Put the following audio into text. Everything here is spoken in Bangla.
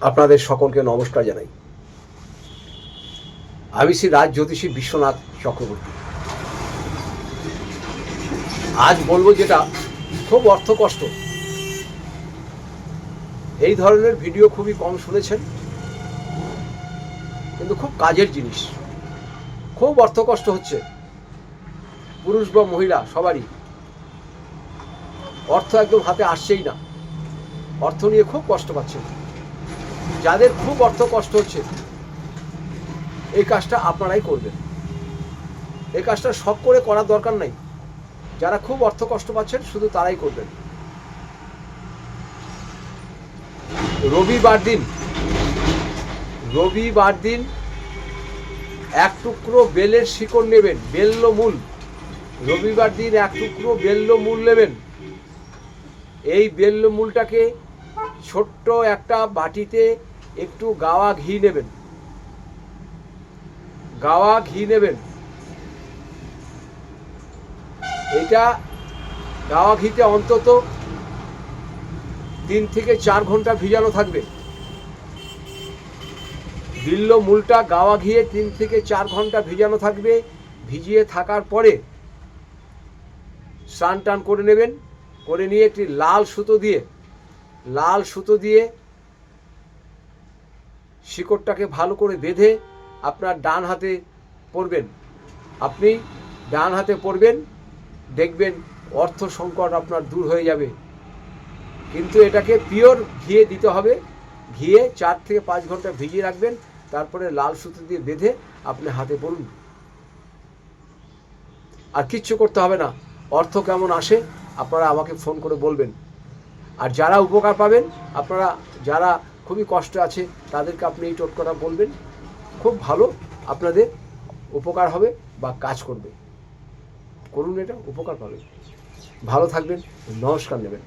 আপনাদের সকলকে নমস্কার জানাই। আমি শ্রী রাজ জ্যোতিষী বিশ্বনাথ চক্রবর্তী। আজ বলবো যেটা খুব অর্থকষ্ট। এই ধরনের ভিডিও খুবই কম শুনেছেন, কিন্তু খুব কাজের জিনিস। খুব অর্থকষ্ট হচ্ছে পুরুষ বা মহিলা সবারই। অর্থ একদম হাতে আসছেই না, অর্থ নিয়ে খুব কষ্ট পাচ্ছেন। যাদের খুব অর্থ কষ্ট হচ্ছে, এই কাজটা আপনারাই করবেন। এই কাজটা শখ করে করার দরকার নাই। যারা খুব অর্থ কষ্ট পাচ্ছেন শুধু তারাই করবেন। রবিবার দিন এক টুকরো বেলের শিকড় নেবেন, বেল্লমূল। রবিবার দিন এক টুকরো বেল্লমূল নেবেন। এই বেল্লমূলটাকে ছোট্ট একটা বাটিতে একটু গাওয়া ঘি নেবেন। এটা গাওয়া ঘিতে অন্তত 3 থেকে 4 ঘন্টা ভিজানো থাকবে। বেল্লমূলটা গাওয়া ঘিয়ে 3 থেকে 4 ঘন্টা ভিজানো থাকবে। ভিজিয়ে থাকার পরে স্নান টান করে নেবেন। করে নিয়ে একটি লাল সুতো দিয়ে শিকড়টাকে ভালো করে বেঁধে আপনার ডান হাতে পরবেন। আপনি ডান হাতে পরবেন, দেখবেন অর্থ সংকট আপনার দূর হয়ে যাবে। কিন্তু এটাকে পিওর ঘিয়ে দিতে হবে। ঘিয়ে 4 থেকে 5 ঘন্টা ভিজিয়ে রাখবেন। তারপরে লাল সুতো দিয়ে বেঁধে আপনি হাতে পরুন। আর কিচ্ছু করতে হবে না। অর্থ কেমন আসে আপনারা আমাকে ফোন করে বলবেন। আর যারা উপকার পাবেন, আপনারা যারা খুবই কষ্টে আছে তাদেরকে আপনি এই টোটকাটা বলবেন। খুব ভালো আপনাদের উপকার হবে বা কাজ করবে। করুন, এটা উপকার পাবেন। ভালো থাকবেন, নমস্কার নেবেন।